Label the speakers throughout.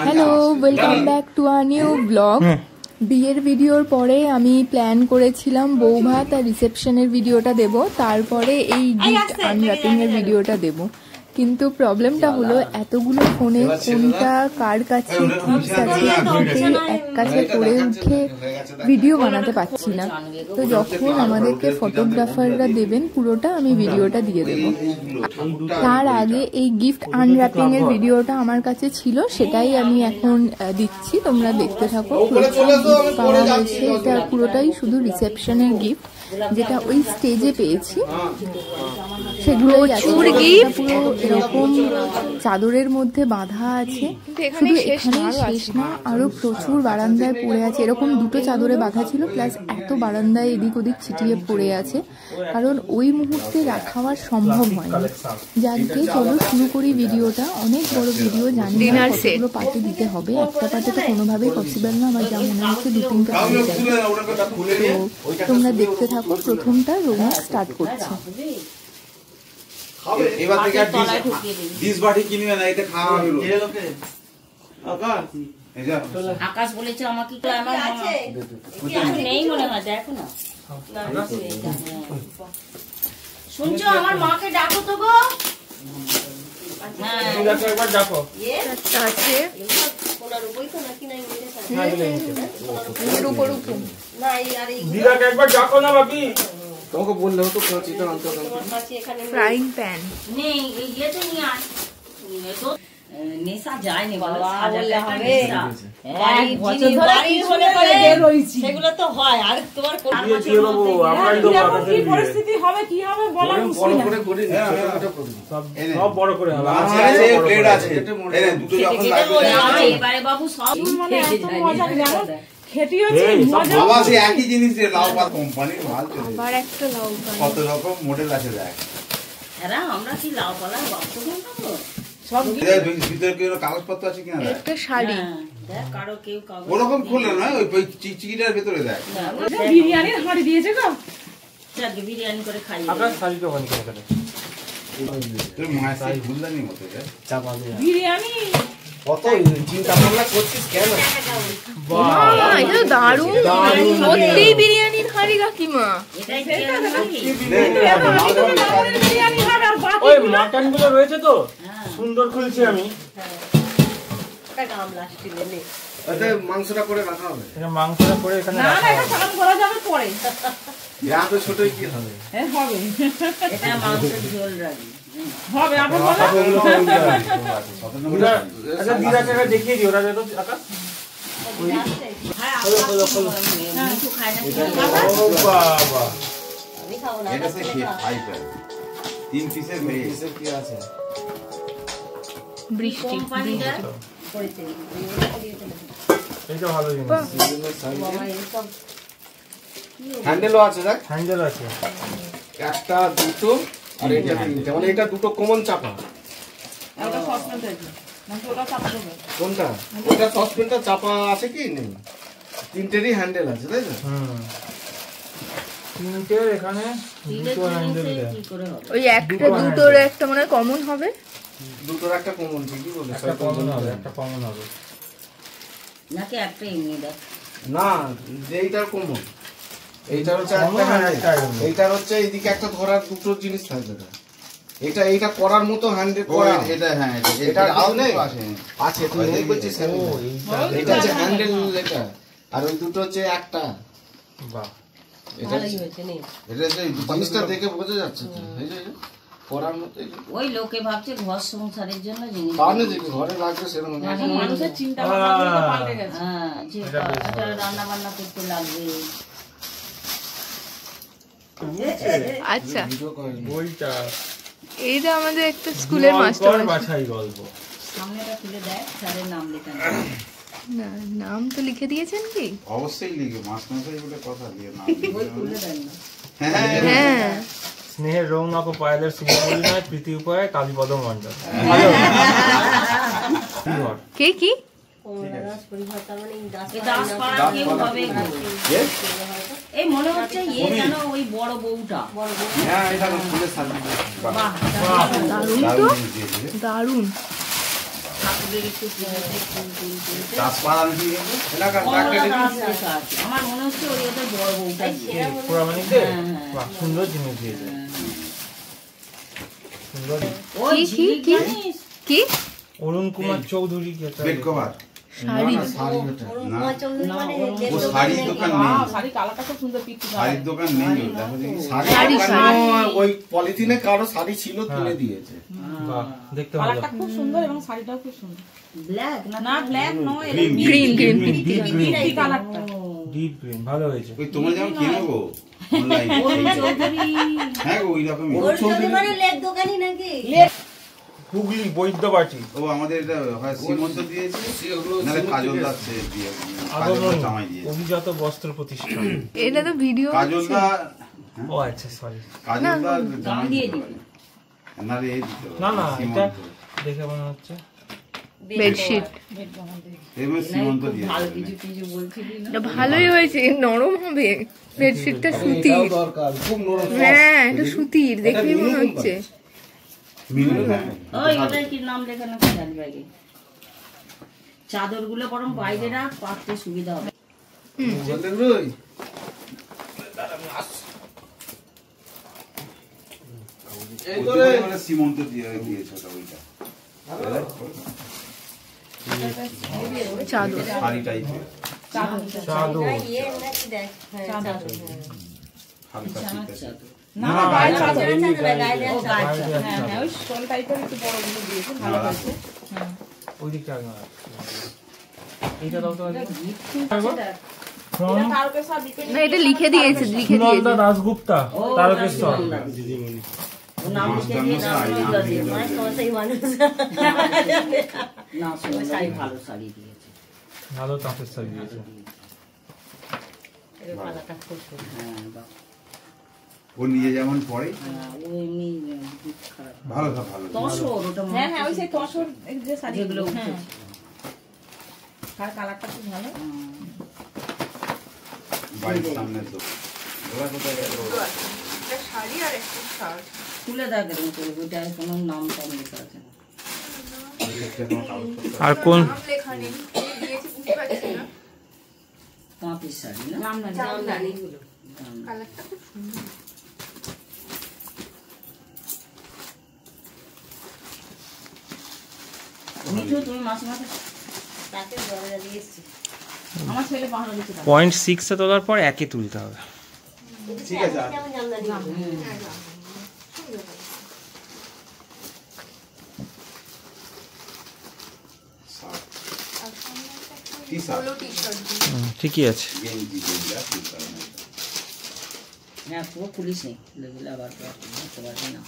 Speaker 1: Hello, welcome back to a new blog. বিয়ের ভিডিওর পরে আমি প্ল্যান করেছিলাম বউ ভাত আর রিসেপশনের ভিডিওটা দেব, তারপরে এই গিফট আনর্যাপিং এর ভিডিওটা দেব। কিন্তু প্রবলেমটা হলো এতগুলো ফোনে কোনটা কার কাছে টিপস আছে কোনটাই এক কাছে করে উঠে ভিডিও বানাতে পারছি না। তো যখন আমাদেরকে ফটোগ্রাফাররা দেবেন পুরোটা আমি ভিডিওটা দিয়ে দেব। তার আগে এই গিফট আনর্যাপিং এর ভিডিওটা আমার কাছে ছিল, সেটাই আমি এখন দিচ্ছি, তোমরা দেখতে থাকো। পাওয়া হয়েছে এটা পুরোটাই শুধু রিসেপশনের গিফট, যেটা ওই স্টেজে পেয়েছি সেগুলো এরকম চাদরের মধ্যে বাঁধা আছে। শুধু এখানেই শেষ না, আরো প্রচুর বারান্দায় পড়ে আছে। এরকম দুটো চাদরে বাঁধা ছিল, প্লাস এত বারান্দায় এদিক ওদিক ছিটিয়ে পড়ে আছে, কারণ ওই মুহূর্তে রাখাও সম্ভব হয়নি। যাকে চলো শুরু করি ভিডিওটা। অনেক বড় ভিডিও, জানি না কতগুলো পার্টে দিতে হবে, একটা পার্টে তো কোনোভাবেই পসিবল না। আমার যা মনে হচ্ছে 2-3টা পার্ট যাবে। তো তোমরা দেখতে থাকো। প্রথমটা রোমা স্টার্ট করছে।
Speaker 2: এবার থেকে ডিশ বাটি কিনবে না, এটা খাওয়া হলো।
Speaker 3: আকাশ বলেছে আমাকে নেই মনে হয়, দেখো না। শুনছো, আমার মাকে ডাকো তো গো।
Speaker 4: একবার ডাকো। একবার ডাকো না বাকি।
Speaker 2: তোমাকে বললেও তো
Speaker 1: ফ্রাইং প্যান
Speaker 3: নেই, এই ইয়েতে নিয়ে আয়। নেশা যায়নি বাবা, সেগুলো তো হয়। আর তোমার
Speaker 4: পরিস্থিতি হবে কি হবে বলা মুশকিল। সব বড় করে হবে।
Speaker 3: এবারে বাবু সব মানে এত মজা জানো।
Speaker 2: একই জিনিস লাউ পাত কোম্পানির মাল চলে।
Speaker 1: আবার একটা লাউ পাত,
Speaker 2: কত রকম মডেল আছে দেখ।
Speaker 3: আমরা কি লাউ পালার বাক্স বানাবো?
Speaker 2: সব ভিতরে কি কাগজপত্র আছে কিনা?
Speaker 1: একটা শাড়ি
Speaker 3: দেখ, কারো কেউ কাগজ
Speaker 2: ওরকম খুলে নয়, ওই চিকচিকিটার ভেতরে দেখ।
Speaker 4: বিরিয়ানির হাঁড়ি দিয়েছে গো।
Speaker 3: যাকে বিরিয়ানি করে খাই।
Speaker 4: আপনার শাড়ি তো বানিয়ে কেন?
Speaker 2: তোর মায়ের শাড়ি ভুলদানি মতো রে।
Speaker 4: চাপা দিয়ে
Speaker 5: বিরিয়ানি
Speaker 2: কত চিন্তা ভাবনা করছিস কেন?
Speaker 1: বাহ, এটা দারুণ। সত্যি বিরিয়ানির হাঁড়ি কাকিমা।
Speaker 3: এটাই বিরিয়ানি।
Speaker 5: বিরিয়ানি হবে আর বাকি
Speaker 4: ওই মাটন গুলো রয়েছে তো সুন্দর খুলছি আমি।
Speaker 5: একটা গামলা স্টিলে নে।
Speaker 2: আচ্ছা, মাংসটা করে রাখা হবে।
Speaker 4: এটা মাংসটা করে এখানে
Speaker 5: না না, এটা সালাম করা যাবে পরে।
Speaker 2: এত ছোটই কি হবে?
Speaker 5: হ্যাঁ হবে।
Speaker 3: এটা মাংসের ঝোল রাখি
Speaker 5: হবে আপনি বলেন।
Speaker 4: আচ্ছা দিদা টাকা দেখিয়ে দিও, ওরা যত আকাশ।
Speaker 3: মিঠু খায় না।
Speaker 4: ও বাবা,
Speaker 3: আমি খাবো না।
Speaker 2: এটা সে খাই পায়। 3 পিসের মেয়ে কি আছে?
Speaker 1: বৃষ্টি
Speaker 3: কোম্পানিটা করেছে।
Speaker 4: এইটা ভালো জিনিস।
Speaker 2: হ্যান্ডেলও আছে দেখ।
Speaker 4: হ্যান্ডেল আছে
Speaker 2: একটা, দুটো আর এটা তিনটে। মানে এটা দুটো কমন চাপা।
Speaker 5: এটা সসপেন থেকে না, ওটা চাপা দেবে।
Speaker 2: কোনটা? ওটা সসপেনটা চাপা আছে কি নেই? তিনটেরই হ্যান্ডেল আছে, তাই না?
Speaker 4: তিনটে এখানে দুটো হ্যান্ডেল দেয়।
Speaker 3: কি করে হবে?
Speaker 1: ওই একটা দুটোর একটা মনে হয় কমন হবে।
Speaker 2: দুটোর একটা কমন, ঠিকই বলে।
Speaker 4: একটা কমন হবে, একটা কমন হবে
Speaker 3: নাকি একটা এমনি দেখ।
Speaker 2: না, এইটার কমন। এইটার হচ্ছে একটা হ্যান্ডেল, এইটার হচ্ছে এইদিকে একটা ধরার দুটো জিনিস থাকবে। এইটা করার মতো হ্যান্ডেল করা। এটা হ্যাঁ, এটা আছে। তুই মনে করছিস এটা হচ্ছে হ্যান্ডেল, এটা। আর ওই দুটো হচ্ছে একটা।
Speaker 4: বাহ,
Speaker 2: এটা যে জিনিসটা দেখে বোঝা যাচ্ছে তো। এই যে করার মতো।
Speaker 3: ওই লোকে ভাবছে ঘর সংসারের জন্য জিনিস।
Speaker 2: তাহলে যে ঘরে রাখবে সেরকম।
Speaker 5: মানুষের চিন্তা ভাবনা পাল্টে গেছে।
Speaker 3: হ্যাঁ, যে রান্না বান্না করতে লাগবে।
Speaker 1: আচ্ছা,
Speaker 4: বইটা
Speaker 1: এইটা আমাদের একটা স্কুলের মাস্টার
Speaker 4: বাছাই গল্প।
Speaker 3: সামনেটা তুলে দেখ, স্যারের নাম লেখা
Speaker 1: না, নাম তো লিখে দিয়েছেন কি?
Speaker 2: অবশ্যই লিখে, মাস্টারমশাই বলে কথা দিয়ে নাম।
Speaker 3: বই তুলে দেন না।
Speaker 1: হ্যাঁ,
Speaker 4: স্নেহের রৌনক ও পায়েলের শুভ পরিণয়, প্রীতি উপায়, কালীপদ মণ্ডল।
Speaker 1: কে কি?
Speaker 3: এই মনে হচ্ছে ইয়ে যেন ওই বড় বউটা।
Speaker 2: হ্যাঁ, এটা ফুলের সাজি।
Speaker 1: দারুণ তো, দারুণ।
Speaker 3: ঠাকুরের একটু পুজোতে ফুল টুল তুলতে।
Speaker 2: গাছপালা আমি কি এলাকার
Speaker 3: কমলা
Speaker 2: ডাক্তার
Speaker 3: গাছ লেখা আছে। আমার মনে হচ্ছে ওই ওদের বড় বউটা দিয়ে।
Speaker 4: পুরামানিকদের বাহ, সুন্দর জিনিস দিয়েছে, সুন্দর।
Speaker 3: ওই
Speaker 1: কি,
Speaker 3: ঝিলিক
Speaker 1: কি?
Speaker 3: জানিস?
Speaker 1: কি
Speaker 4: অরুণ কুমার চৌধুরী কি একটা
Speaker 2: বেড কভার
Speaker 1: শাড়ি?
Speaker 2: শাড়ি ওটা না
Speaker 3: না,
Speaker 2: ও শাড়ির দোকান নেই
Speaker 5: শাড়ি কালারটা খুব সুন্দর পিকটি
Speaker 2: শাড়ির দোকান নেই ওর, দেখো দেখি
Speaker 1: শাড়ি,
Speaker 2: শাড়ির দোকান
Speaker 1: শাড়ি।
Speaker 2: নেই, ওই পলিথিনে কারো শাড়ি ছিল তুলে দিয়েছে
Speaker 4: বাহ, দেখতে ভালো।
Speaker 5: কালারটা খুব সুন্দর এবং শাড়িটাও খুব সুন্দর।
Speaker 3: ব্ল্যাক
Speaker 5: না ব্ল্যাক নয়, এটা
Speaker 1: গ্রিন গ্রিন
Speaker 5: পিকটি কালারটা।
Speaker 4: ডিপ গ্রিন ভালো হয়েছে।
Speaker 2: ওই তোমরা যেমন কিনে গো অনলাইন হ্যাঁ গো ওই রকমই
Speaker 4: হুগলি বৈদ্যবাটি
Speaker 2: ও আমাদের এটা হয় সীমন্ত দিয়েছে নালে কাজল দাস দিয়ে কাজল
Speaker 4: আগমন
Speaker 2: জামাই দিয়েছে
Speaker 4: অভিজাত বস্ত্র প্রতিষ্ঠান।
Speaker 1: এটা তো ভিডিও
Speaker 2: কাজল দা
Speaker 4: ও আচ্ছা, সরি।
Speaker 2: কাজল দা জামাই
Speaker 3: দিয়ে
Speaker 2: দিতে পারে। নালে এই দিতে পারে,
Speaker 4: না না,
Speaker 2: সীমন্ত।
Speaker 4: এটা দেখে মনে হচ্ছে
Speaker 1: বেডশিট।
Speaker 2: এবার সীমন্ত দিয়েছে
Speaker 3: ভালো কিছু কিছু বলছিলি না?
Speaker 1: এটা ভালোই হয়েছে, নরম হবে। বেডশিটটা সুতির।
Speaker 2: দরকার খুব নরম
Speaker 1: হ্যাঁ, এটা সুতির, দেখেই মনে হচ্ছে।
Speaker 2: মিলে হ্যাঁ
Speaker 3: ওই ওটার কি নাম লেখা না জানি বাইরে। চাদরগুলো বরং বাইরে রাখ, পাততে সুবিধা হবে।
Speaker 2: বলতে রই এই তো রে সীমন্ত দিয়ে দিয়েছে ওটা ওইটা
Speaker 1: চাদর।
Speaker 2: শাড়ি টাইপের
Speaker 4: চাদর।
Speaker 2: হালকা ঠিক আছে
Speaker 5: না না গায়ে চাদর।
Speaker 3: ও গাছ।
Speaker 5: হ্যাঁ হ্যাঁ, ওই স্টোন টাইপের একটু বড় গুলো দিয়েছে, ভালো হয়েছে।
Speaker 4: ওই দিকটা আগে না। এইটা দাও তো
Speaker 5: এটা
Speaker 4: from
Speaker 5: তারকেশ্বর depend-
Speaker 1: না, এটা লিখে দিয়েছে, লিখে
Speaker 4: সুনন্দা
Speaker 1: দিয়েছে।
Speaker 4: দাশগুপ্তা, তারকেশ্বর।
Speaker 3: ও নাম লিখে দিয়ে নাম লিখে দিয়ে। না শোনো, শাড়ি ভালো শাড়ি দিয়েছে।
Speaker 4: ভালো তাঁতের শাড়ি দিয়েছে।
Speaker 3: পালাটা খুব সুন্দর। হ্যাঁ বাহ।
Speaker 2: ও নিজে যেমন পড়ে
Speaker 3: হ্যাঁ, ও এমনি দিক খারাপ।
Speaker 2: ভালো ভালো
Speaker 3: তসর ওটা মনে
Speaker 5: হ্যাঁ হ্যাঁ, ওই
Speaker 3: হচ্ছে
Speaker 5: সেই তসর যে শাড়ি
Speaker 3: যেগুলো
Speaker 5: হ্যাঁ,
Speaker 3: উঠেছে।
Speaker 5: আর কালারটা খুব ভালো।
Speaker 2: বাড়ির সামনে তো ওরা কোথায় গেল
Speaker 3: তুলে দেখ এরকম করে, ওইটা কোনো নাম টাম লেখা আছে না।
Speaker 4: আর কোন
Speaker 3: তাঁতের শাড়ি না?
Speaker 5: জামদানি।
Speaker 3: মিঠু তুমি মাসে মাসে
Speaker 5: আমার ছেলে পাহাড় দিচ্ছে।
Speaker 4: 0.6 তোলার পর একে তুলতে হবে।
Speaker 2: ঠিক আছে কি সার
Speaker 4: ঠিকই আছে।
Speaker 2: গেঞ্জি গেঞ্জা কি কারণ
Speaker 3: হ্যাঁ পুরো পুলিশ নেই, লেগুলো আবার ধরতে পারবে না।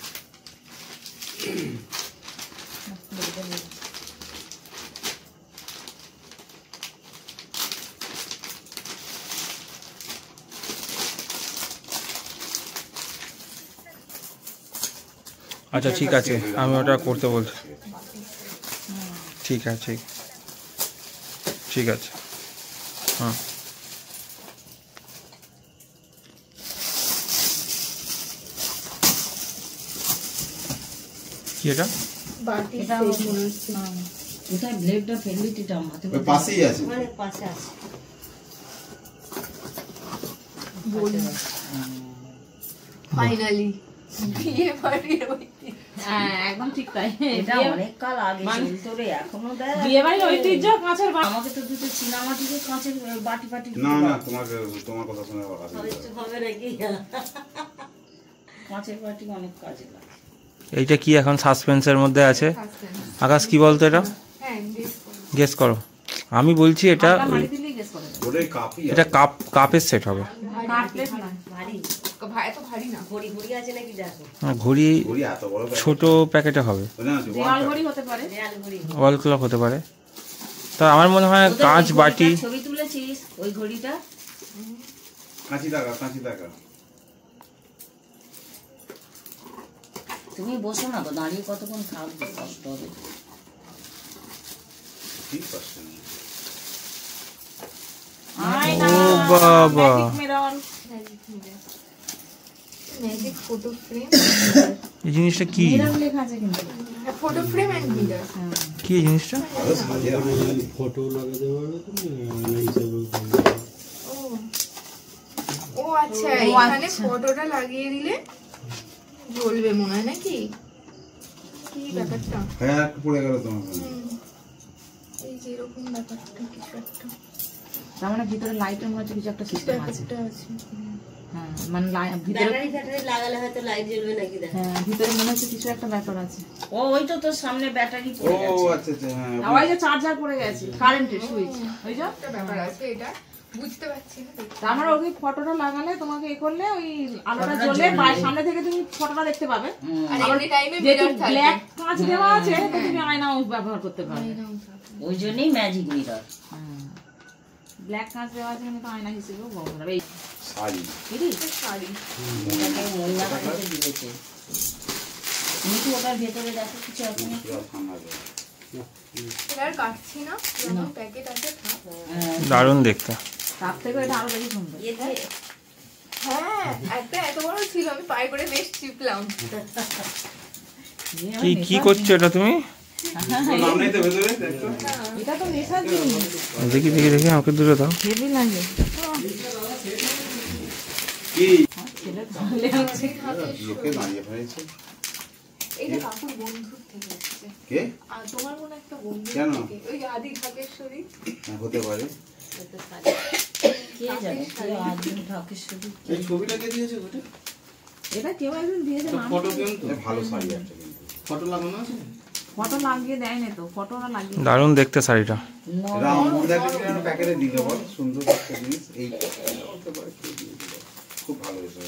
Speaker 4: আচ্ছা ঠিক আছে, আমি ওটা করতে বলছি। ঠিক আছে, ঠিক আছে। হ্যাঁ কি এটা?
Speaker 3: কোথায় ব্লেডটা ফেললি এটা মাথা
Speaker 2: ওই পাশেই আছে
Speaker 1: ফাইনালি বিয়ে বাড়ির
Speaker 5: হ্যাঁ একদম ঠিক তাই।
Speaker 3: এটা অনেক কাল আগে চলতো রে, এখনো দেয়।
Speaker 5: বিয়ে বাড়ির ঐতিহ্য কাঁচের বাটি।
Speaker 3: আমাকে তো দুটো চীনামাটিতে কাঁচের বাটি ফাটি
Speaker 2: না না তোমার কথা শুনে
Speaker 3: কাঁচের বাটি অনেক কাজে লাগে।
Speaker 4: এইটা কি এখন সাসপেন্সের মধ্যে আছে? আকাশ কি বলতো এটা? গেস করো। আমি বলছি এটা
Speaker 5: মাটি দিলেই গেস করে দেবে।
Speaker 2: ওটাই কাপই
Speaker 4: এটা কাপের সেট হবে।
Speaker 5: কাঠ প্লেট না।
Speaker 1: এত ভারী না।
Speaker 4: ঘড়ি
Speaker 2: ঘড়ি এত বড়
Speaker 4: ছোট প্যাকেটে হবে,
Speaker 5: দেওয়াল ঘড়ি হতে পারে।
Speaker 4: ওয়াল ক্লক হতে পারে। তা আমার মনে হয়
Speaker 3: ওদের
Speaker 4: কাঁচ
Speaker 3: ওই
Speaker 4: বাটি।
Speaker 3: ঘড়িটার ছবি তুলেছিস ওই ঘড়িটা?
Speaker 2: কাঁচি টাকা
Speaker 3: তুমি বসো না তো, দাঁড়িয়ে কতক্ষণ থাকবে, কষ্ট হবে।
Speaker 2: ঠিক আছে
Speaker 5: আয়না,
Speaker 4: ও বাবা,
Speaker 5: magic mirror.
Speaker 1: Magic photo frame.
Speaker 4: এই জিনিসটা কি?
Speaker 5: মিরর লেখা আছে কিন্তু।
Speaker 1: Photo frame and mirror.
Speaker 4: কি জিনিসটা?
Speaker 6: ফটো লাগাতে পারবে তুমি আয়না হিসেবে।
Speaker 1: ও আচ্ছা, এখানে ফটোটা লাগিয়ে দিলে জ্বলবে মনে হয় নাকি? কি ব্যাপারটা?
Speaker 2: হ্যাঁ একটু পড়ে গেল তোমার।
Speaker 1: এই যে এরকম ব্যাপারটা কিছু একটা।
Speaker 5: তার মানে ভিতরে লাইটের মধ্যে কিছু একটা সিস্টেম আছে।
Speaker 1: ব্যাপারটা আছে।
Speaker 5: হ্যাঁ মানে ভিতরে
Speaker 3: ব্যাটারি লাগালে হয়তো লাইট জ্বলবে নাকি দেখ।
Speaker 5: হ্যাঁ ভিতরে মনে হচ্ছে কিছু একটা ব্যাপার আছে।
Speaker 3: ও ওই তো তোর সামনে ব্যাটারি
Speaker 2: ও
Speaker 3: পড়ে গেছে।
Speaker 2: আচ্ছা আচ্ছা হ্যাঁ।
Speaker 5: আর ওই যে চার্জার পড়ে গেছে কারেন্টের সুইচ, ওই যে
Speaker 1: একটা ব্যাপার আছে, এটা বুঝতে পারছি না।
Speaker 5: তার মানে ওই ফটোটা লাগালে তোমাকে এ করলে ওই আলোটা জ্বলে সামনে থেকে তুমি ফটোটা দেখতে পাবে।
Speaker 1: আর এমনি টাইমে
Speaker 5: যেহেতু
Speaker 1: মিরর থাকবে।
Speaker 5: ব্ল্যাক কাঁচ দেওয়া আছে তো তুমি আয়নাও ব্যবহার করতে পারবে।
Speaker 3: ওই জন্যই ম্যাজিক মিরর।
Speaker 5: ব্ল্যাক কাঁচ দেওয়া আছে কিন্তু আয়না হিসেবেও ব্যবহার হবে।
Speaker 2: শাড়ি
Speaker 5: এই
Speaker 1: শাড়ি।
Speaker 3: এটাকে মোল্লা বানাতে দিয়েছে। তুমি কি ওটার ভেতরে দেখো কিছু আছে নাকি?
Speaker 1: এটা আর কাটছি না, যখন প্যাকেট আছে থাক।
Speaker 4: দারুণ দেখতে।
Speaker 5: তার থেকে এটা আরো বেশি সুন্দর।
Speaker 1: হ্যাঁ, একটা এত বড় ছিল, আমি পায়ে করে বেশ চিপলাম।
Speaker 4: কি কি করছো এটা তুমি?
Speaker 5: এটা তো নেশার জিনিস।
Speaker 4: দেখি দেখি দেখি, আমাকে দূরে দাও।
Speaker 5: হেভি লাগে।
Speaker 2: কি
Speaker 5: ছেলে তাহলে হচ্ছে
Speaker 2: লোকে দাঁড়িয়ে ফেলেছে।
Speaker 1: এইটা কাকুর বন্ধুর থেকে এসেছে।
Speaker 2: কে?
Speaker 1: আর তোমার মনে একটা বন্ধু
Speaker 2: কেন?
Speaker 1: থেকে, ওই আদি ঢাকেশ্বরী।
Speaker 2: হ্যাঁ, হতে পারে।
Speaker 3: কে জানে কে আদিম ঢাকেশ্বরী।
Speaker 2: এই ছবিটা কে দিয়েছে ওটা?
Speaker 5: এটা কেউ একজন দিয়েছে নাম।
Speaker 2: ফটো কিন্তু ভালো শাড়ি একটা কিন্তু। ফটো লাগানো আছে?
Speaker 5: ফটো লাগিয়ে দেয় না তো, ফটোটা লাগিয়ে।
Speaker 4: দারুণ দেখতে শাড়িটা।
Speaker 2: রাম মুর্দাকে যেন প্যাকেটে দিলে বল, সুন্দর একটা জিনিস। এই হতে পারে কে দিয়ে দিল। খুব ভালো হয়েছে।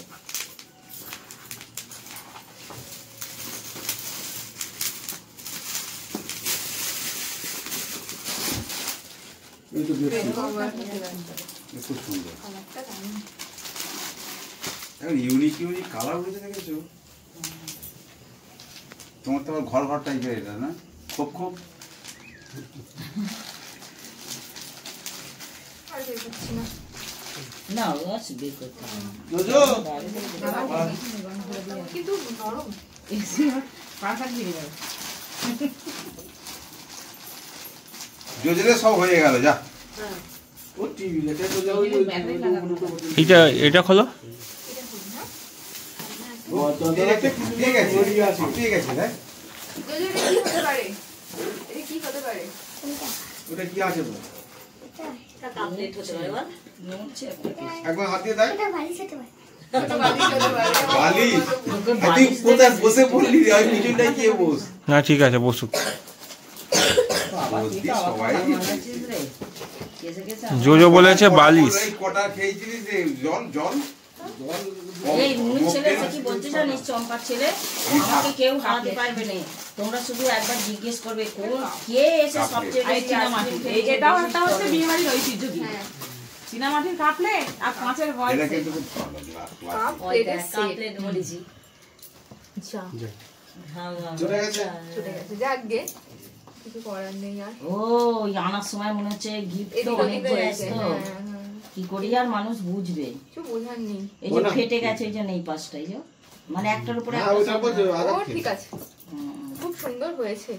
Speaker 2: এই তো খুব সুন্দর।
Speaker 1: কালারটা দারুণ।
Speaker 2: এখন ইউনিক ইউনিক কালার উঠেছে দেখেছো? তোমার তো আবার ঘর ঘর টাইপের এটা না? খুব খুব
Speaker 1: আর বের করছি না।
Speaker 3: না ও আছে বের করতে হবে না।
Speaker 1: কিন্তু নরম।
Speaker 5: এসি পারফেক্ট দিয়ে দাও।
Speaker 2: যোজনে সব হয়ে গেল যা। ও টিভি লেখা তো যাও।
Speaker 5: ব্যাটারি লাগানো।
Speaker 4: এটা খোলো।
Speaker 2: ঠিক আছে ঠিক আছে দেখ
Speaker 1: যদি এটা কি হতে পারে? এটা কি হতে পারে?
Speaker 2: ওটা কি আছে বল?
Speaker 3: এটা কাপলেট হতে পারে বল। নড়ছে একটা কি।
Speaker 2: একবার হাত দিয়ে দেখ।
Speaker 1: ছোট বালিশ হতে পারে।
Speaker 2: বালি তুই কোথায় বসে পড়লি রে? আমি পিছনটা গিয়ে বস।
Speaker 4: না ঠিক আছে, বসুক।
Speaker 2: সবাই
Speaker 3: কেসে কেসে
Speaker 4: জোজো বলেছে বালিশ।
Speaker 2: কটা খেয়েছিলিস রে? জল জল
Speaker 3: এই নুন ছেলে এসে কি বলতে জানিস, চম্পার ছেলে আমাকে কেউ হারাতে পারবে না। তোমরা শুধু একবার জিজ্ঞেস করবে কোন কে এসে সবচেয়ে
Speaker 5: এই
Speaker 3: বেশি
Speaker 5: চীনামাটি। এটাও একটা হচ্ছে বিয়েবাড়ির ঐতিহ্য কি? চীনামাটির কাপলেট আর কাঁচের
Speaker 2: এটা
Speaker 5: বয়স।
Speaker 2: কিন্তু খুব ভালো
Speaker 1: কাপ
Speaker 3: ওই
Speaker 1: প্লেটের সেট।
Speaker 3: কাপলেট বলেছি।
Speaker 1: আচ্ছা,
Speaker 3: হ্যাঁ
Speaker 2: চলে গেছে।
Speaker 1: চলে গেছে। যাক গে, কিছু করার নেই আর।
Speaker 3: ও আনার সময় মনে হচ্ছে গিফট তো
Speaker 1: এদিক
Speaker 3: অনেক
Speaker 1: ওদিক হয়ে
Speaker 3: হয়েছে
Speaker 1: গেছে।
Speaker 3: তো
Speaker 1: হ্যাঁ, হ্যাঁ।
Speaker 3: কি করি আর মানুষ বুঝবে।
Speaker 1: কিছু বোঝার নেই।
Speaker 3: এই যে ফেটে গেছে এই যে নেই পাশটাই যে মানে একটার উপরে
Speaker 2: হ্যাঁ
Speaker 3: একটা
Speaker 2: ওটা বলছো
Speaker 1: ও ঠিক আছে, খুব সুন্দর হয়েছে।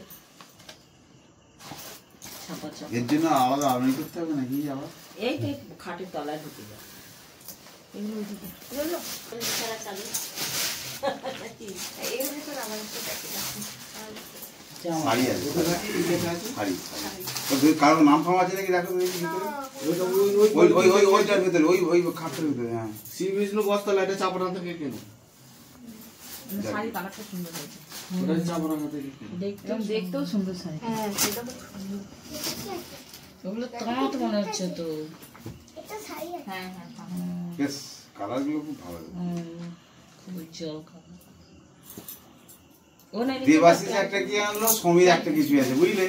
Speaker 3: ছাপা ছাপা।
Speaker 2: এর জন্য আলাদা আলমারি করতে হবে নাকি আবার?
Speaker 3: এই তো খাটের তলায় ঢুকে যায়।
Speaker 1: বুঝলো? এর ভিতর আমার একটা প্যাকেট আছে।
Speaker 2: শাড়ি আছে শাড়ি ওই কারোর নাম ফাম আছে নাকি দেখো দেখি ভিতরে। ওইটার ভিতরে ওই খাটের ভিতরে। হ্যাঁ
Speaker 7: শ্রী বিষ্ণু বস্তালা, এটা চাপানা থেকে কেনে।
Speaker 5: শাড়ি কালারটা সুন্দর হয়েছে।
Speaker 7: ওটা চাপানা থেকে কেনে।
Speaker 5: দেখতেও সুন্দর শাড়ি।
Speaker 1: হ্যাঁ, সেটা খুব সুন্দর।
Speaker 3: ওগুলো তাঁত মনে হচ্ছে তো।
Speaker 5: হ্যাঁ হ্যাঁ।
Speaker 2: বেশ কালারগুলো খুব ভালো।
Speaker 3: খুব উজ্জ্বল কালার। ও না
Speaker 2: দেবাশিস একটা কি আনলো, সমীর একটা কিছু আছে বুঝলে,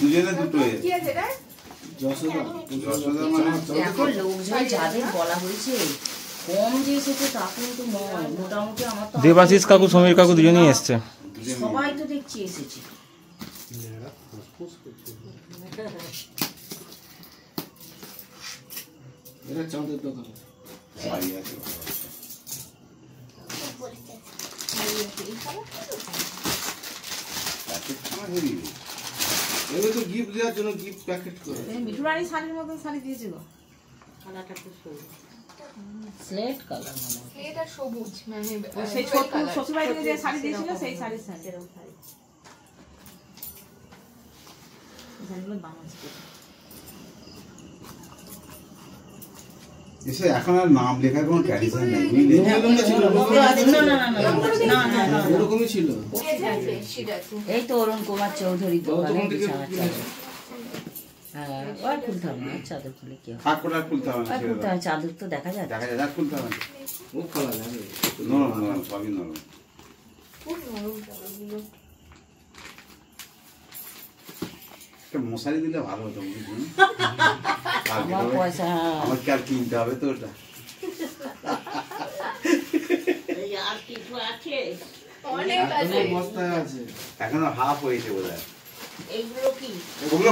Speaker 2: দুজনে দুটো
Speaker 1: কি আছে এটা?
Speaker 7: যশোদা
Speaker 2: যশোদা মানে
Speaker 3: এখন লোকজন যাদের বলা হয়েছে কম যে এসেছে তা কিন্তু নয়, মোটামুটি আমার তো
Speaker 4: দেবাশিস কাকু সমীর কাকু দুজনেই এসছে।
Speaker 3: সবাই তো দেখছি এসেছে।
Speaker 7: এটা চাঁদের দোকান।
Speaker 2: শাড়ি আছে। থরি এগুলো তো গিফট দেওয়ার জন্য গিফট প্যাকেট করে
Speaker 5: মিঠু রানী শাড়ির মতন শাড়ি দিয়েছিল
Speaker 3: স্লেট কালার মনে হয়।
Speaker 1: এটা সবুজ মানে
Speaker 5: সেই ছোট শ্বশুরবাড়ি থেকে যে শাড়ি দিয়েছিল সেই শাড়ির সাথে শাড়িগুলো দাম আছে
Speaker 8: এসে এখন আর নাম লেখার কোনো ট্র্যাডিশন নেই বুঝলি?
Speaker 7: এরকমই ছিল।
Speaker 3: এই তো অরুণ কুমার চৌধুরী দোকানে বিছানা চাদর। হ্যাঁ, ওর খুলতে হবে না, চাদর খুলে কি হবে?
Speaker 8: ফাঁক করে আর খুলতে হবে না,
Speaker 3: ওর
Speaker 8: ছেড়ে
Speaker 3: খুলতে
Speaker 8: দাও।
Speaker 3: হবে, চাদর তো দেখা যায়।
Speaker 8: দেখা যায়, আর খুলতে হবে না।
Speaker 7: মুখ খোলা যাবে।
Speaker 8: নরম নরম, সবই নরম। একটা মশারি দিলে ভালো হতো বুঝলি?
Speaker 3: আমার পয়সা
Speaker 8: আমার কি আর কিনতে হবে তো ওটা?
Speaker 3: আর কিছু আছে
Speaker 1: অনেক আছে
Speaker 7: বস্তায় আছে।
Speaker 8: এখনো হাফ হয়েছে বোধ হয়।
Speaker 3: এইগুলো কি?
Speaker 8: ওগুলো